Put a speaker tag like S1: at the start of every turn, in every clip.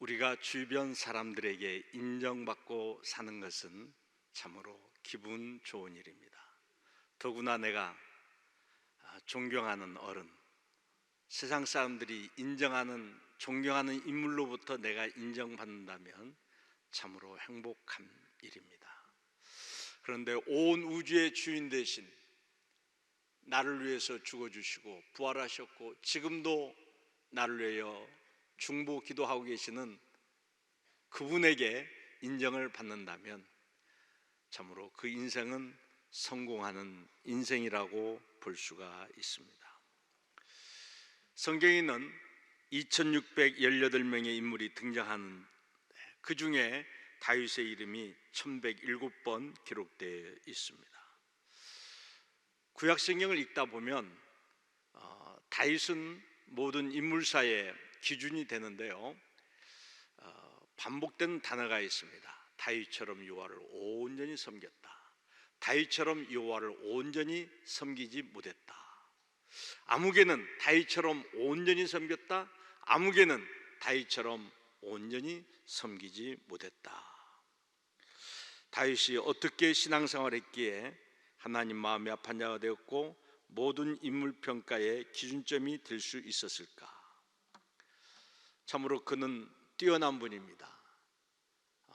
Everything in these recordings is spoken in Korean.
S1: 우리가 주변 사람들에게 인정받고 사는 것은 참으로 기분 좋은 일입니다. 더구나 내가 존경하는 어른, 세상 사람들이 인정하는, 존경하는 인물로부터 내가 인정받는다면 참으로 행복한 일입니다. 그런데 온 우주의 주인 되신, 나를 위해서 죽어주시고 부활하셨고 지금도 나를 위하여 중보 기도하고 계시는 그분에게 인정을 받는다면 참으로 그 인생은 성공하는 인생이라고 볼 수가 있습니다. 성경에는 2618명의 인물이 등장하는, 그 중에 다윗의 이름이 1107번 기록되어 있습니다. 구약성경을 읽다 보면 다윗은 모든 인물사의 기준이 되는데요, 반복되는 단어가 있습니다. 다윗처럼 여호와를 온전히 섬겼다. 다윗처럼 여호와를 온전히 섬기지 못했다. 아무개는 다윗처럼 온전히 섬겼다. 아무개는 다윗처럼 온전히 섬기지 못했다. 다윗이 어떻게 신앙생활했기에 하나님 마음이 아픈 자가 되었고 모든 인물평가의 기준점이 될 수 있었을까? 참으로 그는 뛰어난 분입니다.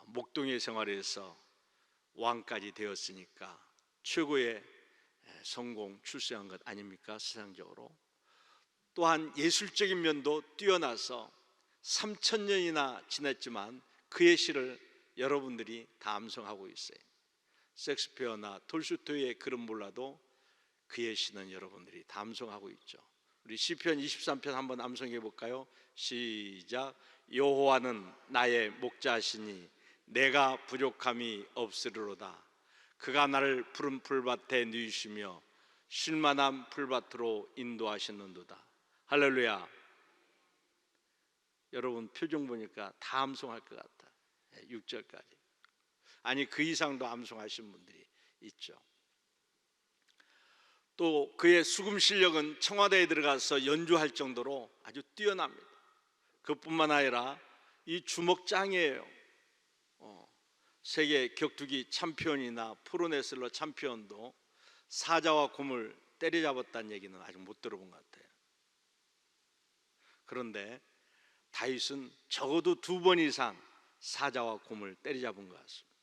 S1: 목동의 생활에서 왕까지 되었으니까 최고의 성공, 출세한 것 아닙니까? 세상적으로. 또한 예술적인 면도 뛰어나서 3000년이나 지났지만 그의 시를 여러분들이 다 암송하고 있어요. 셰익스피어나 톨스토이의 글은 몰라도 그의 시는 여러분들이 다 암송하고 있죠. 우리 시편 23편 한번 암송해 볼까요? 시작. 여호와는 나의 목자시니 내가 부족함이 없으리로다. 그가 나를 푸른 풀밭에 누이시며 쉴만한 풀밭으로 인도하시는도다. 할렐루야. 여러분 표정 보니까 다 암송할 것 같아. 6절까지. 아니 그 이상도 암송하신 분들이 있죠. 또 그의 수금 실력은 청와대에 들어가서 연주할 정도로 아주 뛰어납니다. 그뿐만 아니라 이 주먹짱이에요. 세계 격투기 챔피언이나 프로레슬러 챔피언도 사자와 곰을 때려잡았다는 얘기는 아직 못 들어본 것 같아요. 그런데 다윗은 적어도 2번 이상 사자와 곰을 때려잡은 것 같습니다.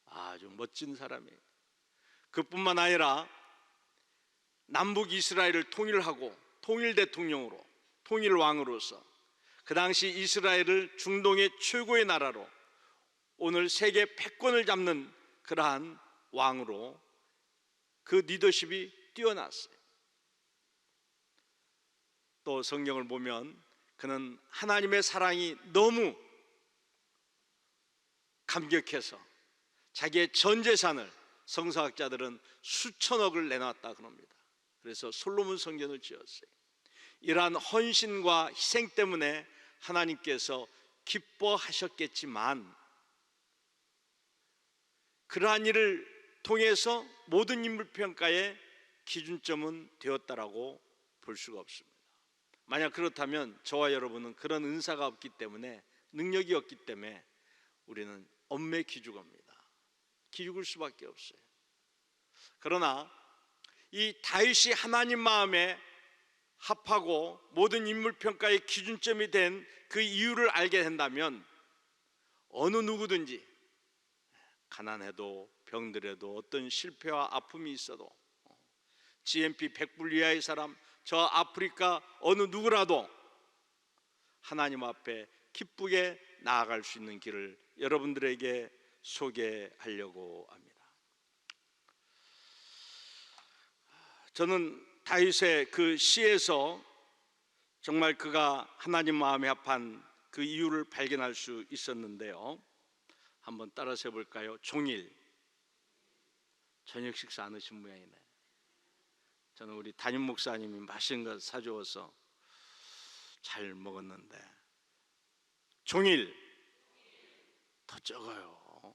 S1: 아주 멋진 사람이에요. 그뿐만 아니라 남북 이스라엘을 통일하고 통일 대통령으로, 통일 왕으로서 그 당시 이스라엘을 중동의 최고의 나라로, 오늘 세계 패권을 잡는 그러한 왕으로 그 리더십이 뛰어났어요. 또 성경을 보면 그는 하나님의 사랑이 너무 감격해서 자기의 전 재산을, 성서학자들은 수천억을 내놨다 그럽니다. 그래서 솔로몬 성전을 지었어요. 이러한 헌신과 희생 때문에 하나님께서 기뻐하셨겠지만 그러한 일을 통해서 모든 인물평가의 기준점은 되었다라고 볼 수가 없습니다. 만약 그렇다면 저와 여러분은 그런 은사가 없기 때문에, 능력이 없기 때문에 우리는 엄매 기죽습니다. 기죽을 수밖에 없어요. 그러나 이 다윗이 하나님 마음에 합하고 모든 인물평가의 기준점이 된 그 이유를 알게 된다면 어느 누구든지 가난해도 병들어도 어떤 실패와 아픔이 있어도 GNP 100불 이하의 사람, 저 아프리카 어느 누구라도 하나님 앞에 기쁘게 나아갈 수 있는 길을 여러분들에게 소개하려고 합니다. 저는 다윗의 그 시에서 정말 그가 하나님 마음에 합한 그 이유를 발견할 수 있었는데요, 한번 따라서 해볼까요? 종일 저녁 식사 안 하신 모양이네. 저는 우리 담임 목사님이 맛있는 거 사주어서 잘 먹었는데 종일 더 적어요.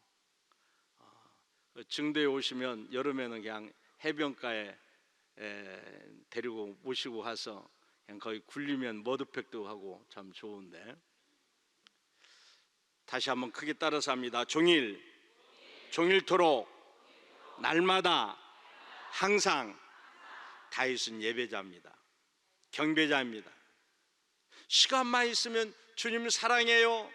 S1: 증대에 오시면 여름에는 그냥 해변가에 데리고 모시고 가서 그냥 거기 굴리면 머드팩도 하고 참 좋은데, 다시 한번 크게 따라서 합니다. 종일토록 날마다 항상. 다윗은 예배자입니다. 경배자입니다. 시간만 있으면 주님 사랑해요,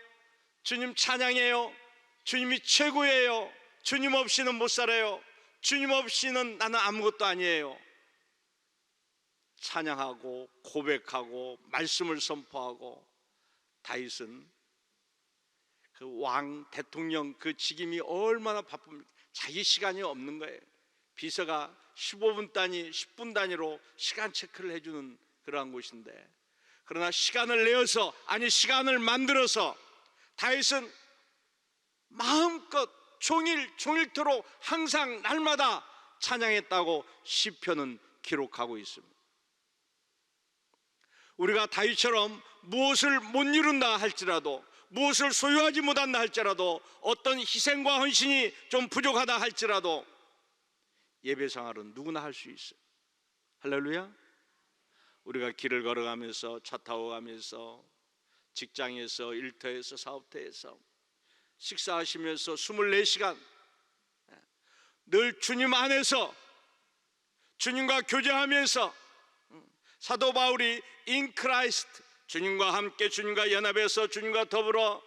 S1: 주님 찬양해요, 주님이 최고예요, 주님 없이는 못 살아요, 주님 없이는 나는 아무것도 아니에요. 찬양하고 고백하고 말씀을 선포하고. 다윗은 그 왕 대통령 그 직임이 얼마나 바쁩니까? 자기 시간이 없는 거예요. 비서가 15분 단위 10분 단위로 시간 체크를 해주는 그러한 곳인데, 그러나 시간을 내어서, 아니 시간을 만들어서 다윗은 마음껏 종일토록 항상 날마다 찬양했다고 시편은 기록하고 있습니다. 우리가 다윗처럼 무엇을 못 이룬다 할지라도, 무엇을 소유하지 못한다 할지라도, 어떤 희생과 헌신이 좀 부족하다 할지라도 예배 생활은 누구나 할 수 있어요. 할렐루야. 우리가 길을 걸어가면서, 차 타고 가면서, 직장에서, 일터에서, 사업터에서 식사하시면서 24시간 늘 주님 안에서 주님과 교제하면서, 사도 바울이 in Christ, 주님과 함께, 주님과 연합해서, 주님과 더불어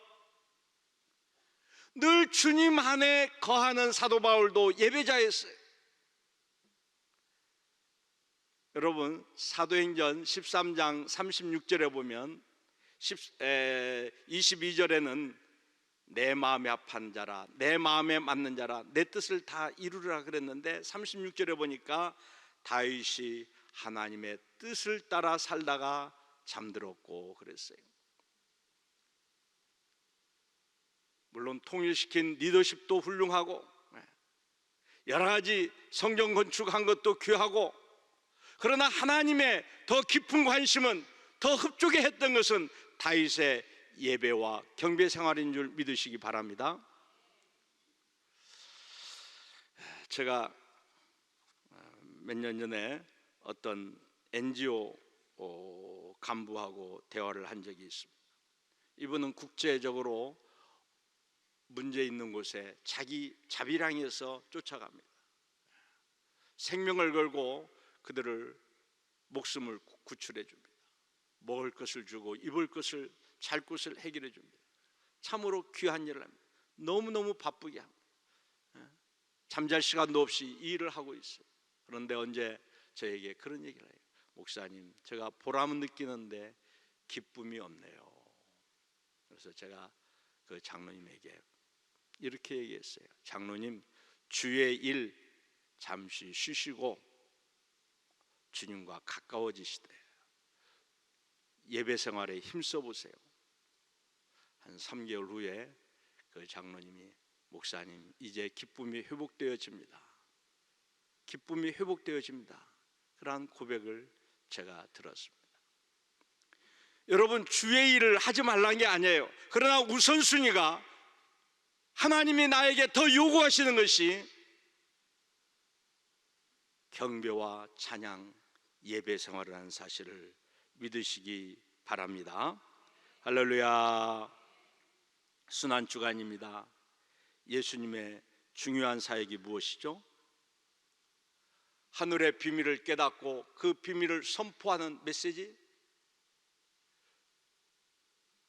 S1: 늘 주님 안에 거하는 사도 바울도 예배자였어요. 여러분, 사도행전 13장 36절에 보면 22절에는 내 마음에 합한 자라, 내 마음에 맞는 자라, 내 뜻을 다 이루리라 그랬는데 36절에 보니까 다윗이 하나님의 뜻을 따라 살다가 잠들었고 그랬어요. 물론 통일시킨 리더십도 훌륭하고, 여러 가지 성전 건축한 것도 귀하고, 그러나 하나님의 더 깊은 관심은, 더 흡족해 했던 것은 다윗의 예배와 경배 생활인 줄 믿으시기 바랍니다. 제가 몇 년 전에 어떤 NGO 간부하고 대화를 한 적이 있습니다. 이분은 국제적으로 문제 있는 곳에 자기 자비량에서 쫓아갑니다. 생명을 걸고 그들을 목숨을 구출해 줍니다. 먹을 것을 주고 입을 것을, 잘 곳을 해결해 줍니다. 참으로 귀한 일을 합니다. 너무너무 바쁘게 합니다. 잠잘 시간도 없이 이 일을 하고 있어요. 그런데 언제 저에게 그런 얘기를 해요. 목사님, 제가 보람은 느끼는데 기쁨이 없네요. 그래서 제가 그 장로님에게 이렇게 얘기했어요. 장로님, 주의 일 잠시 쉬시고 주님과 가까워지시되 예배 생활에 힘써 보세요. 한 3개월 후에 그 장로님이, 목사님, 이제 기쁨이 회복되어집니다. 기쁨이 회복되어집니다. 그러한 고백을 제가 들었습니다. 여러분, 주의 일을 하지 말라는 게 아니에요. 그러나 우선순위가 하나님이 나에게 더 요구하시는 것이 경배와 찬양, 예배 생활을 하는 사실을 믿으시기 바랍니다. 할렐루야. 순환주간입니다. 예수님의 중요한 사역이 무엇이죠? 하늘의 비밀을 깨닫고 그 비밀을 선포하는 메시지.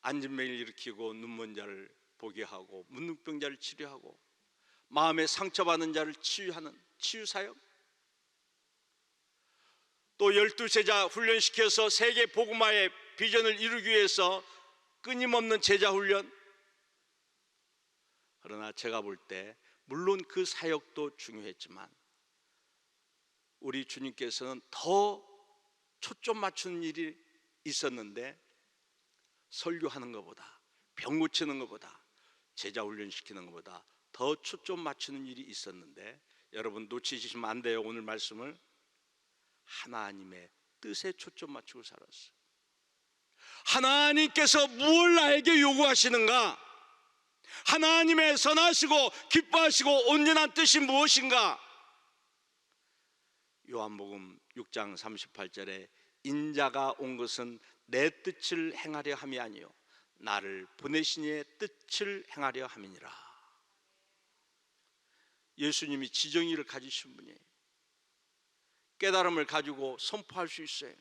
S1: 앉은 맹을 일으키고 눈먼 자를 보게 하고 문둥병자를 치료하고 마음에 상처받은 자를 치유하는 치유사역. 또 12제자 훈련시켜서 세계 복음화의 비전을 이루기 위해서 끊임없는 제자 훈련. 그러나 제가 볼 때 물론 그 사역도 중요했지만 우리 주님께서는 더 초점 맞추는 일이 있었는데, 설교하는 것보다, 병 고치는 것보다, 제자 훈련시키는 것보다 더 초점 맞추는 일이 있었는데, 여러분 놓치시면 안 돼요. 오늘 말씀을 하나님의 뜻에 초점 맞추고 살았어요. 하나님께서 무엇을 나에게 요구하시는가? 하나님의 선하시고 기뻐하시고 온전한 뜻이 무엇인가? 요한복음 6장 38절에 인자가 온 것은 내 뜻을 행하려 함이 아니요 나를 보내신 이의 뜻을 행하려 함이니라. 예수님이 지정의를 가지신 분이에요. 깨달음을 가지고 선포할 수 있어요.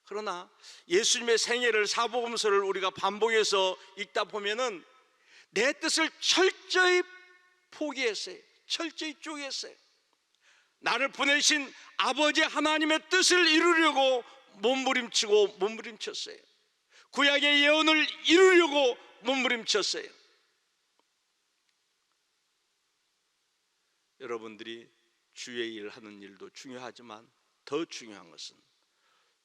S1: 그러나 예수님의 생애를, 사복음서를 우리가 반복해서 읽다 보면은 내 뜻을 철저히 포기했어요. 철저히 쪼갰어요. 나를 보내신 아버지 하나님의 뜻을 이루려고 몸부림쳤어요. 구약의 예언을 이루려고 몸부림쳤어요. 여러분들이 주의 일 하는 일도 중요하지만 더 중요한 것은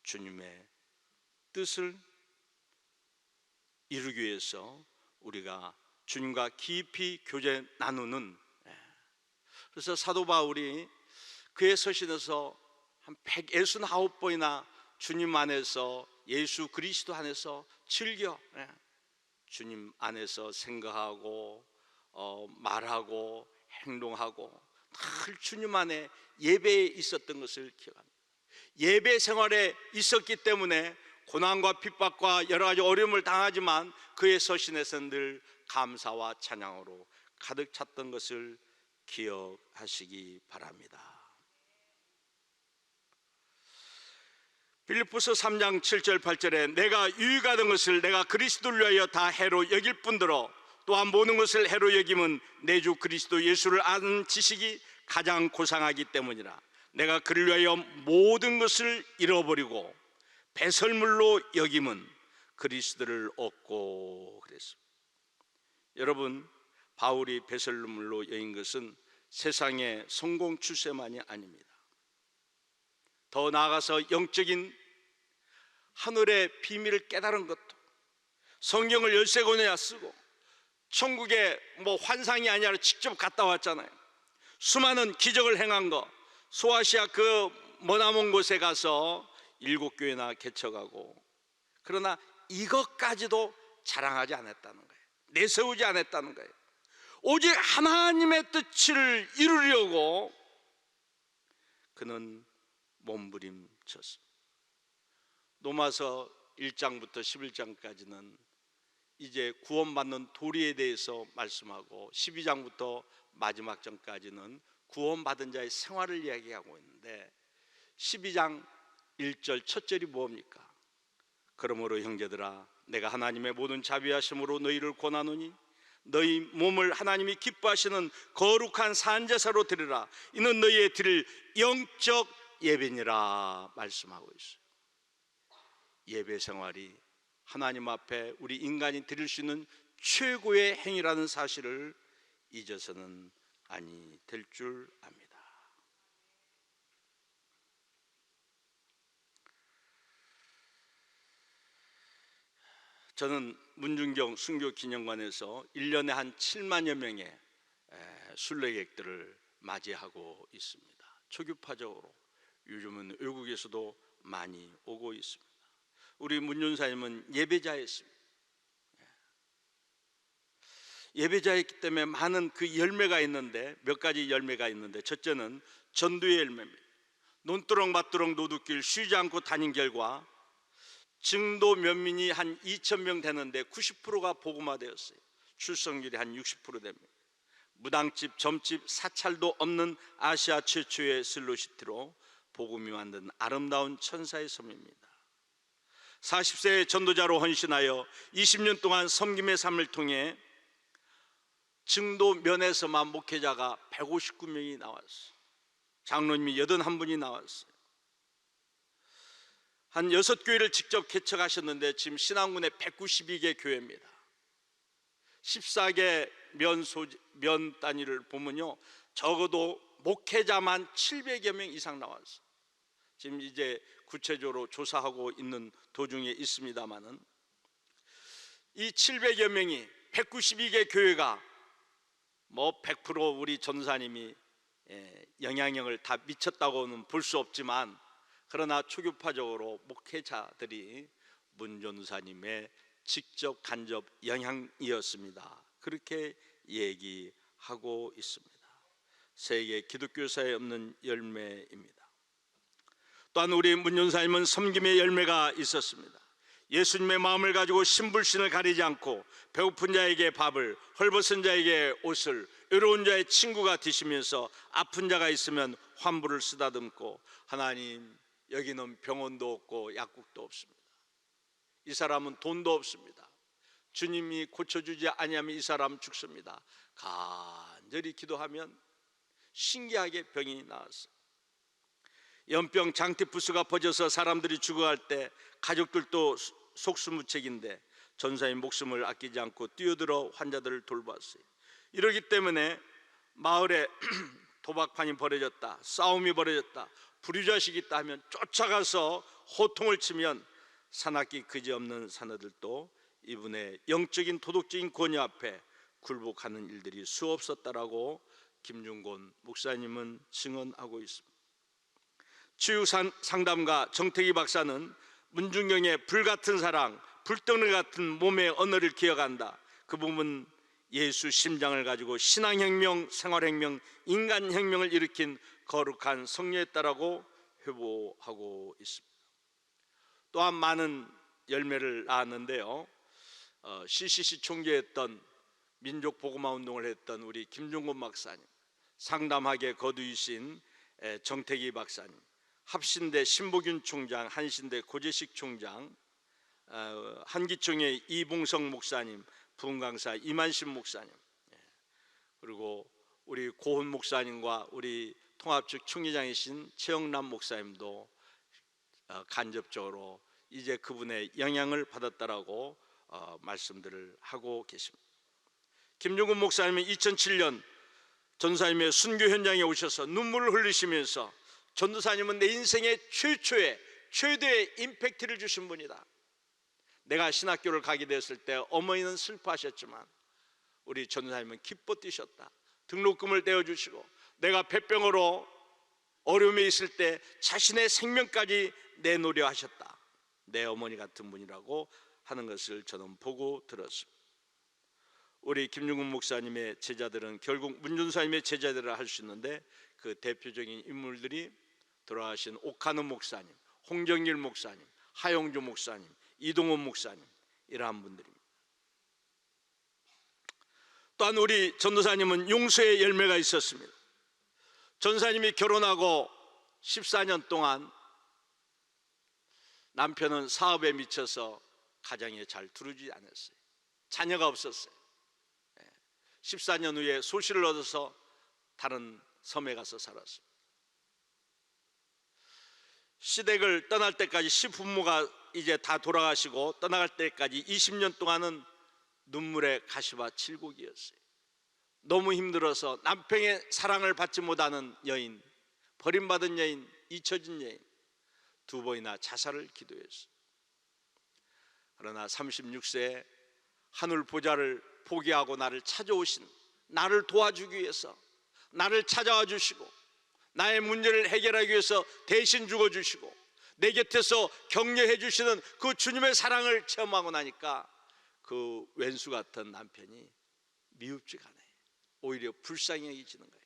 S1: 주님의 뜻을 이루기 위해서 우리가 주님과 깊이 교제 나누는, 그래서 사도 바울이 그의 서신에서 한 169번이나 주님 안에서, 예수 그리스도 안에서 즐겨 주님 안에서 생각하고 말하고 행동하고 늘 주님 안에 예배에 있었던 것을 기억합니다. 예배 생활에 있었기 때문에 고난과 핍박과 여러 가지 어려움을 당하지만 그의 서신에서 늘 감사와 찬양으로 가득 찼던 것을 기억하시기 바랍니다. 빌립보서 3장 7절 8절에 내가 유익하던 것을 내가 그리스도를 위하여 다 해로 여길 뿐더러 또한 모든 것을 해로 여김은 내 주 그리스도 예수를 아는 지식이 가장 고상하기 때문이라. 내가 그를 위하여 모든 것을 잃어버리고 배설물로 여김은 그리스도를 얻고 그랬습니다. 여러분, 바울이 배설물로 여긴 것은 세상의 성공 추세만이 아닙니다. 더 나아가서 영적인 하늘의 비밀을 깨달은 것도, 성경을 13권이나 쓰고 천국에 환상이 아니라 직접 갔다 왔잖아요. 수많은 기적을 행한 것, 소아시아 그 머나먼 곳에 가서 7교회나 개척하고, 그러나 이것까지도 자랑하지 않았다는 거예요. 내세우지 않았다는 거예요. 오직 하나님의 뜻을 이루려고 그는 몸부림쳤습니다. 로마서 1장부터 11장까지는 이제 구원받는 도리에 대해서 말씀하고 12장부터 마지막 장까지는 구원받은 자의 생활을 이야기하고 있는데 12장 1절 첫 절이 뭡니까? 그러므로 형제들아 내가 하나님의 모든 자비하심으로 너희를 권하노니 너희 몸을 하나님이 기뻐하시는 거룩한 산제사로 드리라. 이는 너희의 드릴 영적 예배니라 말씀하고 있어요. 예배 생활이 하나님 앞에 우리 인간이 드릴 수 있는 최고의 행위라는 사실을 잊어서는 아니 될 줄 압니다. 저는 문중경 순교기념관에서 1년에 한 7만여 명의 순례객들을 맞이하고 있습니다. 초교파적으로 요즘은 외국에서도 많이 오고 있습니다. 우리 문전사님은 예배자였습니다. 예배자였기 때문에 많은 그 열매가 있는데, 몇 가지 열매가 있는데, 첫째는 전도의 열매입니다. 논두렁 밭두렁 노두길 쉬지 않고 다닌 결과 증도 면민이 한 2,000명 되는데 90%가 복음화되었어요. 출석률이 한 60% 됩니다. 무당집, 점집, 사찰도 없는 아시아 최초의 슬로시티로 복음이 만든 아름다운 천사의 섬입니다. 40세의 전도자로 헌신하여 20년 동안 섬김의 삶을 통해 증도 면에서만 목회자가 159명이 나왔어요. 장로님이 81분이 나왔어요. 한 6교회를 직접 개척하셨는데 지금 신안군에 192개 교회입니다. 14개 면 단위를 보면요, 적어도 목회자만 700여 명 이상 나왔어요. 지금 이제 구체적으로 조사하고 있는 도중에 있습니다만은 이 700여 명이 192개 교회가 100% 우리 전사님이 영향력을 다 미쳤다고는 볼 수 없지만, 그러나 초교파적으로 목회자들이 문 전사님의 직접 간접 영향이었습니다. 그렇게 얘기하고 있습니다. 세계 기독교사에 없는 열매입니다. 또한 우리 문 전사님은 섬김의 열매가 있었습니다. 예수님의 마음을 가지고 신불신을 가리지 않고 배고픈 자에게 밥을, 헐벗은 자에게 옷을, 외로운 자의 친구가 되시면서 아픈 자가 있으면 환부를 쓰다듬고, 하나님 여기는 병원도 없고 약국도 없습니다. 이 사람은 돈도 없습니다. 주님이 고쳐주지 아니하면 이 사람 죽습니다. 간절히 기도하면 신기하게 병이 나았어요. 연병 장티푸스가 퍼져서 사람들이 죽어갈 때 가족들도 속수무책인데 전사의 목숨을 아끼지 않고 뛰어들어 환자들을 돌봤어요. 이러기 때문에 마을에 도박판이 벌어졌다, 싸움이 벌어졌다, 불효자식이 있다 하면 쫓아가서 호통을 치면 사납기 그지없는 사내들도 이분의 영적인 도덕적인 권위 앞에 굴복하는 일들이 수없었다라고 김중곤 목사님은 증언하고 있습니다. 치유상담가 정태기 박사는 문중경의 불같은 사랑, 불덩이 같은 몸의 언어를 기억한다. 그 부분 예수 심장을 가지고 신앙혁명, 생활혁명, 인간혁명을 일으킨 거룩한 성녀였다라고 회고하고 있습니다. 또한 많은 열매를 낳았는데요, CCC 총재였던 민족복음화 운동을 했던 우리 김중곤 박사님, 상담학의 거두이신 정태기 박사님, 합신대 신보균 총장, 한신대 고재식 총장, 한기총의 이봉성 목사님, 부흥강사 이만신 목사님, 그리고 우리 고훈 목사님과 우리 통합측 총회장이신 최영남 목사님도 간접적으로 이제 그분의 영향을 받았다라고 말씀들을 하고 계십니다. 김중곤 목사님은 2007년 전도사님의 순교 현장에 오셔서 눈물을 흘리시면서, 전도사님은 내 인생의 최대의 임팩트를 주신 분이다. 내가 신학교를 가게 되었을 때 어머니는 슬퍼하셨지만 우리 전도사님은 기뻐 뛰셨다. 등록금을 떼어주시고 내가 폐병으로 어려움에 있을 때 자신의 생명까지 내놓으려 하셨다. 내 어머니 같은 분이라고 하는 것을 저는 보고 들었습니다. 우리 김중곤 목사님의 제자들은 결국 문준사님의 제자들을 할 수 있는데, 그 대표적인 인물들이 돌아가신 옥한우 목사님, 홍정길 목사님, 하용주 목사님, 이동원 목사님, 이러한 분들입니다. 또한 우리 전도사님은 용서의 열매가 있었습니다. 전도사님이 결혼하고 14년 동안 남편은 사업에 미쳐서 가정에 잘 두르지 않았어요. 자녀가 없었어요. 14년 후에 소실을 얻어서 다른 섬에 가서 살았습니다. 시댁을 떠날 때까지, 시부모가 이제 다 돌아가시고 떠나갈 때까지 20년 동안은 눈물의 가시와 칠곡이었어요. 너무 힘들어서 남편의 사랑을 받지 못하는 여인, 버림받은 여인, 잊혀진 여인, 두 번이나 자살을 기도했어요. 그러나 36세에 하늘 보좌를 포기하고 나를 찾아오신, 나를 도와주기 위해서 나를 찾아와 주시고 나의 문제를 해결하기 위해서 대신 죽어주시고 내 곁에서 격려해 주시는 그 주님의 사랑을 체험하고 나니까 그 왼수 같은 남편이 미흡지가 않아요. 오히려 불쌍히 여기지는 거예요.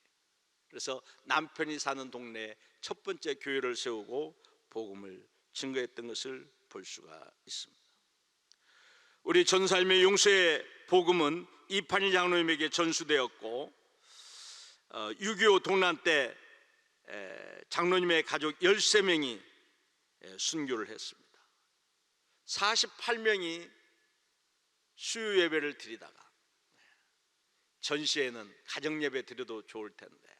S1: 그래서 남편이 사는 동네에 첫 번째 교회를 세우고 복음을 증거했던 것을 볼 수가 있습니다. 우리 전삶의 용서의 복음은 이판일 장로님에게 전수되었고, 6.25 동란 때 장로님의 가족 13명이 순교를 했습니다. 48명이 수요 예배를 드리다가, 전시에는 가정 예배 드려도 좋을 텐데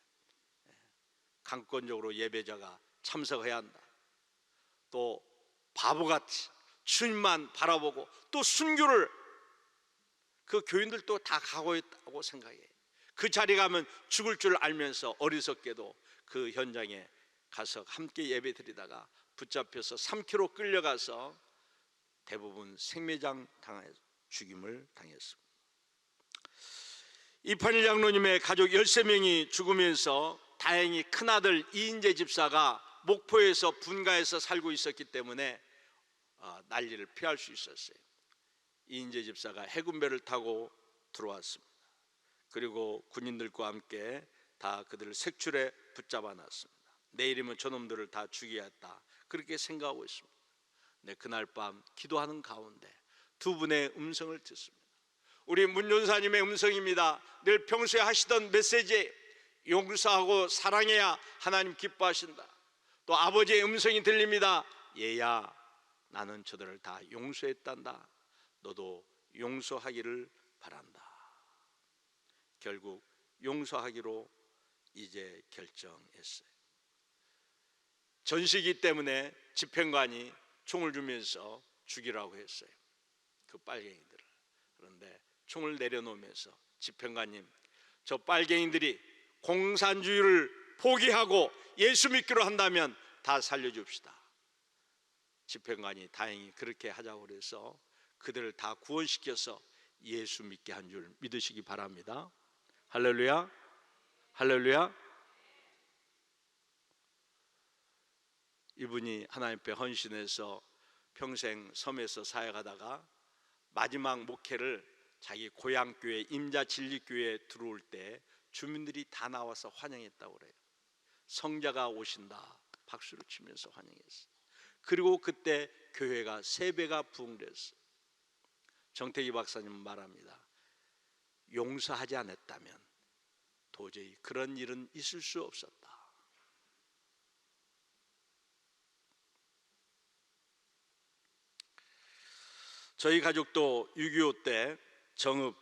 S1: 강권적으로 예배자가 참석해야 한다. 또 바보같이 주님만 바라보고 또 순교를 그 교인들도 다 가고 있다고 생각해요. 그 자리 가면 죽을 줄 알면서 어리석게도 그 현장에 가서 함께 예배 드리다가 붙잡혀서 3km 끌려가서 대부분 생매장 당해서 죽임을 당했습니다. 이판일 장로님의 가족 13명이 죽으면서 다행히 큰아들 이인재 집사가 목포에서 분가해서 살고 있었기 때문에 난리를 피할 수 있었어요. 이인재 집사가 해군배를 타고 들어왔습니다. 그리고 군인들과 함께 다 그들을 색출에 붙잡아 놨습니다. 내일이면 저놈들을 다 죽여야 했다, 그렇게 생각하고 있습니다. 네, 그날 밤 기도하는 가운데 두 분의 음성을 듣습니다. 우리 문전사님의 음성입니다. 늘 평소에 하시던 메시지, 용서하고 사랑해야 하나님 기뻐하신다. 또 아버지의 음성이 들립니다. 얘야, 나는 저들을 다 용서했단다. 너도 용서하기를 바란다. 결국 용서하기로 이제 결정했어요. 전시기 때문에 집행관이 총을 주면서 죽이라고 했어요, 그 빨갱이들을. 그런데 총을 내려놓으면서 집행관님, 저 빨갱이들이 공산주의를 포기하고 예수 믿기로 한다면 다 살려줍시다. 집행관이 다행히 그렇게 하자고 그래서 그들을 다 구원시켜서 예수 믿게 한 줄 믿으시기 바랍니다. 할렐루야, 할렐루야. 이분이 하나님 앞에 헌신해서 평생 섬에서 사역하다가 마지막 목회를 자기 고향교회 임자진리교회에 들어올 때 주민들이 다 나와서 환영했다고 그래요. 성자가 오신다 박수를 치면서 환영했어요. 그리고 그때 교회가 3배가 부흥됐어요. 정태기 박사님은 말합니다. 용서하지 않았다면 도저히 그런 일은 있을 수 없었다. 저희 가족도 6.25 때 정읍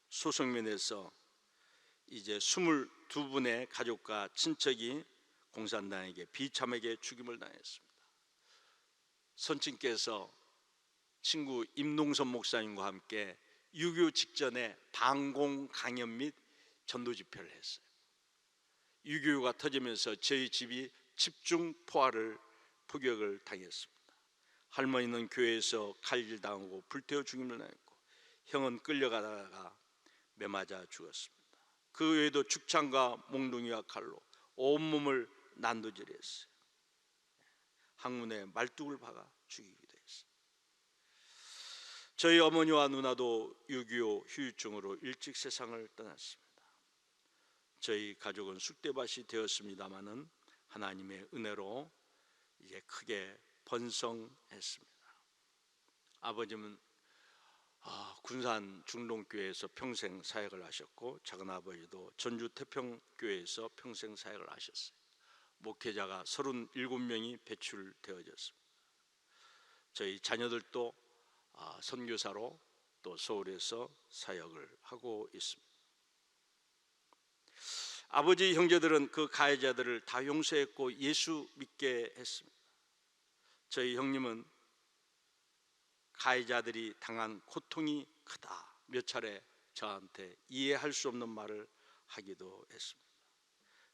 S1: 소성면에서 이제 22분의 가족과 친척이 공산당에게 비참하게 죽임을 당했습니다. 선친께서 친구 임동선 목사님과 함께 6.25 직전에 방공 강연 및 전도 집회를 했어요. 6.25가 터지면서 저희 집이 집중 폭격을 당했습니다. 할머니는 교회에서 칼질 당하고 불태워 죽임을 당했고, 형은 끌려가다가 매맞아 죽었습니다. 그 외에도 죽창과 몽둥이와 칼로 온몸을 난도질했어요. 항문에 말뚝을 박아 죽이기도 했어요. 저희 어머니와 누나도 6.25 후유증으로 일찍 세상을 떠났습니다. 저희 가족은 쑥대밭이 되었습니다마는 하나님의 은혜로 이제 크게 번성했습니다. 아버지는 군산 중동교회에서 평생 사역을 하셨고, 작은아버지도 전주 태평교회에서 평생 사역을 하셨어요. 목회자가 37명이 배출되어졌습니다. 저희 자녀들도 선교사로 또 서울에서 사역을 하고 있습니다. 아버지 형제들은 그 가해자들을 다 용서했고 예수 믿게 했습니다. 저희 형님은 가해자들이 당한 고통이 크다 몇 차례 저한테 이해할 수 없는 말을 하기도 했습니다.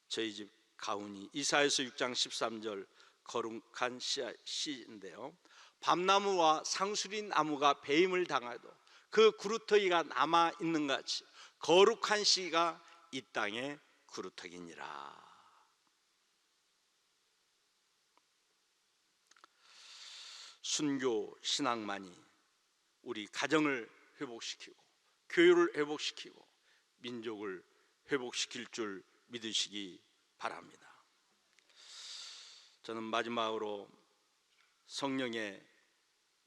S1: 저희 집 가훈이 이사야서 6장 13절 거룩한 시인데요, 밤나무와 상수리 나무가 배임을 당하도 그 구루터기가 남아 있는 같이 거룩한 씨가 이 땅의 구루터기니라. 순교 신앙만이 우리 가정을 회복시키고 교회를 회복시키고 민족을 회복시킬 줄 믿으시기 바랍니다. 저는 마지막으로 성령의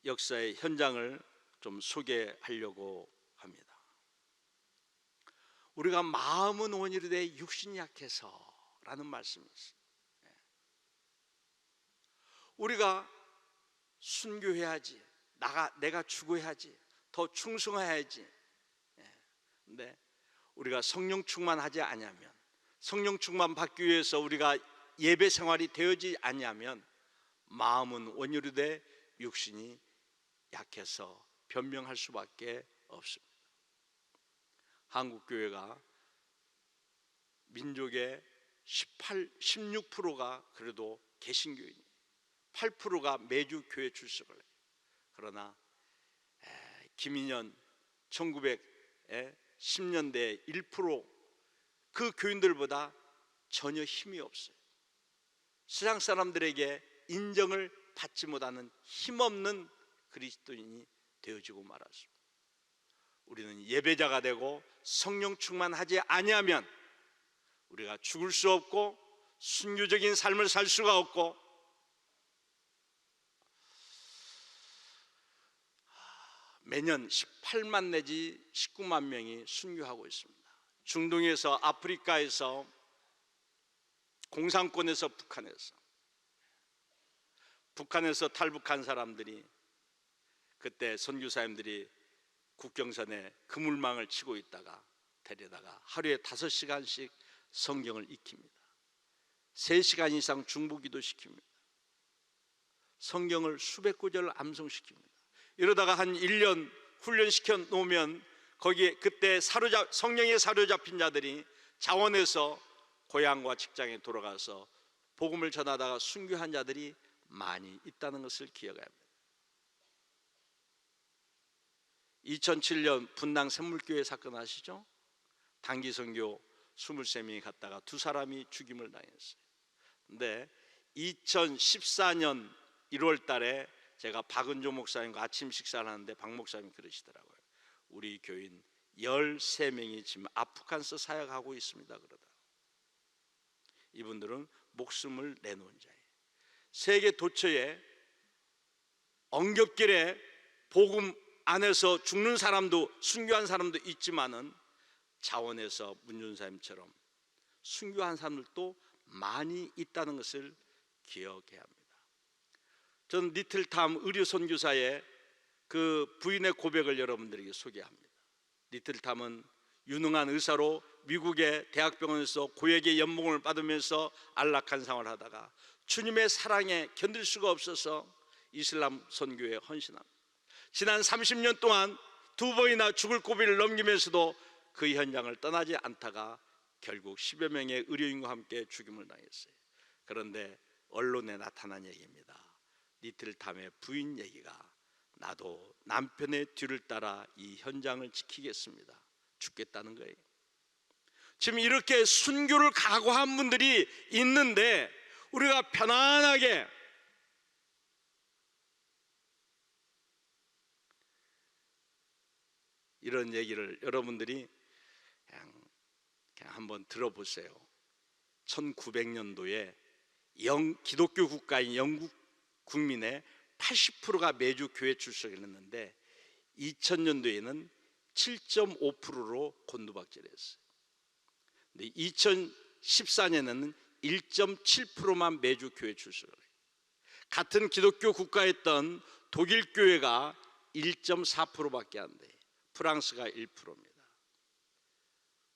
S1: 역사의 현장을 좀 소개하려고 합니다. 우리가 마음은 온유로되 육신이 약해서 라는 말씀이 있어요. 우리가 순교해야지, 내가 죽어야지, 더 충성해야지. 근데 우리가 성령 충만하지 않으면, 성령 충만 받기 위해서 우리가 예배 생활이 되어지지 않으면 마음은 온유로되 육신이 약해서 변명할 수밖에 없습니다. 한국교회가 민족의 16%가 그래도 개신교인이에요. 8%가 매주 교회 출석을 해요. 그러나 김인현 1910년대 1% 그 교인들보다 전혀 힘이 없어요. 세상 사람들에게 인정을 받지 못하는 힘없는 그리스도인이 되어지고 말았습니다. 우리는 예배자가 되고 성령 충만하지 아니하면 우리가 죽을 수 없고 순교적인 삶을 살 수가 없고, 매년 18만 내지 19만 명이 순교하고 있습니다. 중동에서, 아프리카에서, 공산권에서, 북한에서 탈북한 사람들이 그때 선교사님들이 국경선에 그물망을 치고 있다가 데려다가 하루에 5시간씩 성경을 익힙니다. 3시간 이상 중보기도 시킵니다. 성경을 수백 구절 암송시킵니다. 이러다가 한 1년 훈련시켜 놓으면 거기에 그때 성령에 사로잡힌 자들이 자원해서 고향과 직장에 돌아가서 복음을 전하다가 순교한 자들이 많이 있다는 것을 기억해야 합니다. 2007년 분당 샘물교회 사건 아시죠? 단기 선교 23명이 갔다가 2사람이 죽임을 당했어요. 근데 2014년 1월 달에 제가 박은조 목사님과 아침 식사를 하는데 박 목사님이 그러시더라고요. 우리 교인 13명이 지금 아프간서 사역하고 있습니다. 그러다 이분들은 목숨을 내놓은 자예요. 세계 도처에 엉겹길에 복음 안에서 죽는 사람도, 순교한 사람도 있지만은 자원에서 문준사님처럼 순교한 사람들도 많이 있다는 것을 기억해야 합니다. 저는 리틀탐 의료 선교사의 그 부인의 고백을 여러분들에게 소개합니다. 리틀탐은 유능한 의사로 미국의 대학병원에서 고액의 연봉을 받으면서 안락한 생활을 하다가 주님의 사랑에 견딜 수가 없어서 이슬람 선교에 헌신합니다. 지난 30년 동안 2번이나 죽을 고비를 넘기면서도 그 현장을 떠나지 않다가 결국 10여 명의 의료인과 함께 죽임을 당했어요. 그런데 언론에 나타난 얘기입니다. 리틀탐의 부인 얘기가 나도 남편의 뒤를 따라 이 현장을 지키겠습니다. 죽겠다는 거예요. 지금 이렇게 순교를 각오한 분들이 있는데 우리가 편안하게 이런 얘기를 여러분들이 그냥 한번 들어보세요. 1900년도에 기독교 국가인 영국 국민의 80%가 매주 교회 출석했는데 2000년도에는 7.5%로 곤두박질했어요. 근데 2014년에는 1.7%만 매주 교회 출석을 해요. 같은 기독교 국가였던 독일 교회가 1.4%밖에 안 돼요. 프랑스가 1%입니다.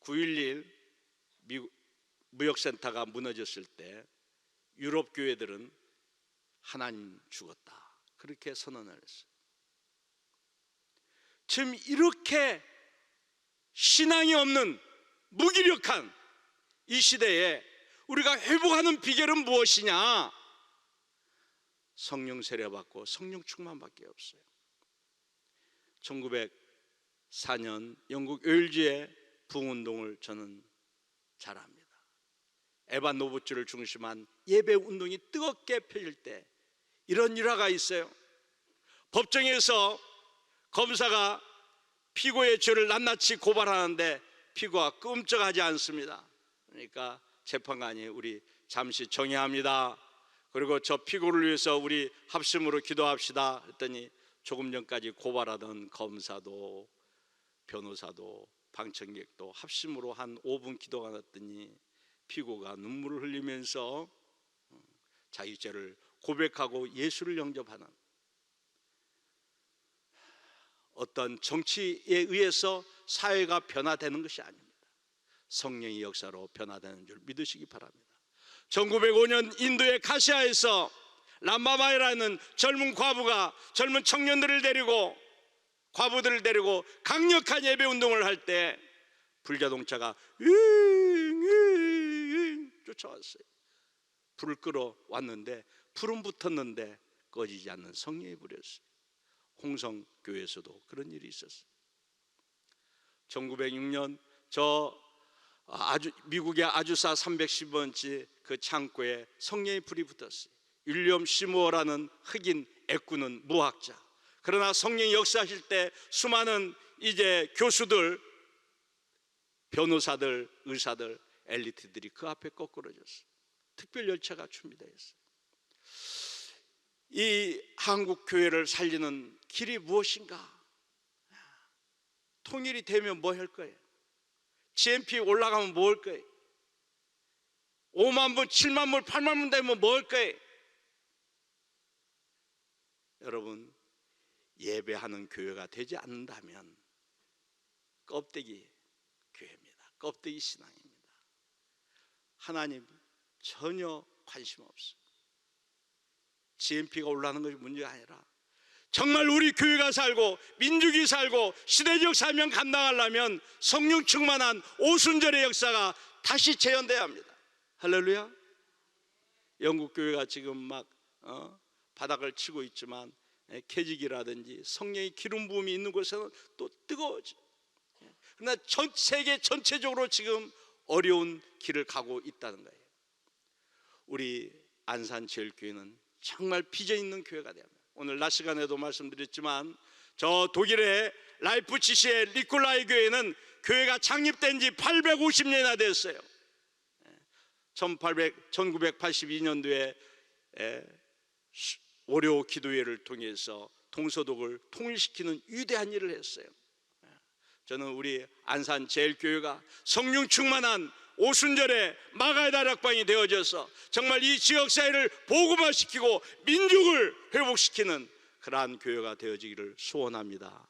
S1: 9.11 무역센터가 무너졌을 때 유럽 교회들은 하나님 죽었다 그렇게 선언을 했어요. 지금 이렇게 신앙이 없는 무기력한 이 시대에 우리가 회복하는 비결은 무엇이냐? 성령 세례받고 성령 충만밖에 없어요. 1904년 영국 웨일즈의 부흥운동을 저는 잘 압니다. 에반 노부츠를 중심한 예배 운동이 뜨겁게 펴질 때 이런 일화가 있어요. 법정에서 검사가 피고의 죄를 낱낱이 고발하는데 피고가 끔찍하지 않습니다. 그러니까 재판관이 우리 잠시 정회합니다. 그리고 저 피고를 위해서 우리 합심으로 기도합시다 했더니 조금 전까지 고발하던 검사도 변호사도 방청객도 합심으로 한 5분 기도가 났더니 피고가 눈물을 흘리면서 자기 죄를 고백하고 예수를 영접하는, 어떤 정치에 의해서 사회가 변화되는 것이 아닙니다. 성령의 역사로 변화되는 줄 믿으시기 바랍니다. 1905년 인도의 카시아에서 람바마이라는 젊은 과부가 젊은 청년들을 데리고, 과부들을 데리고 강력한 예배 운동을 할 때 불자동차가 쫓아왔어요. 불을 끌어왔는데 불은 붙었는데 꺼지지 않는 성령이 불이었어요. 홍성교회에서도 그런 일이 있었어요. 1906년 미국의 아주사 310번지 그 창고에 성령의 불이 붙었어요. 윌리엄 시무어라는 흑인 애꾸는 무학자. 그러나 성령이 역사하실 때 수많은 이제 교수들, 변호사들, 의사들, 엘리트들이 그 앞에 거꾸러졌어요. 특별 열차가 준비되었어요. 이 한국 교회를 살리는 길이 무엇인가? 통일이 되면 뭐 할 거예요? GNP 올라가면 뭐 할 거예요? 5만 분, 7만 분, 8만 분 되면 뭐 할 거예요? 여러분, 예배하는 교회가 되지 않는다면 껍데기 교회입니다. 껍데기 신앙입니다. 하나님 전혀 관심 없어요. GNP가 올라가는 것이 문제가 아니라 정말 우리 교회가 살고 민족이 살고 시대적 사명 감당하려면 성령 충만한 오순절의 역사가 다시 재현돼야 합니다. 할렐루야. 영국 교회가 지금 막 바닥을 치고 있지만 캐직이라든지 성령의 기름 부음이 있는 곳에는 또 뜨거워져. 그러나 전 세계 전체적으로 지금 어려운 길을 가고 있다는 거예요. 우리 안산제일교회는 정말 비전 있는 교회가 되야 합니다. 오늘 낮 시간에도 말씀드렸지만 저 독일의 라이프치히의 니콜라이 교회는 교회가 창립된 지 850년이나 됐어요. 1982년도에 월요 기도회를 통해서 동서독을 통일시키는 위대한 일을 했어요. 저는 우리 안산제일교회가 성령 충만한 오순절에 마가의 다락방이 되어져서 정말 이 지역사회를 복음화시키고 민족을 회복시키는 그러한 교회가 되어지기를 소원합니다.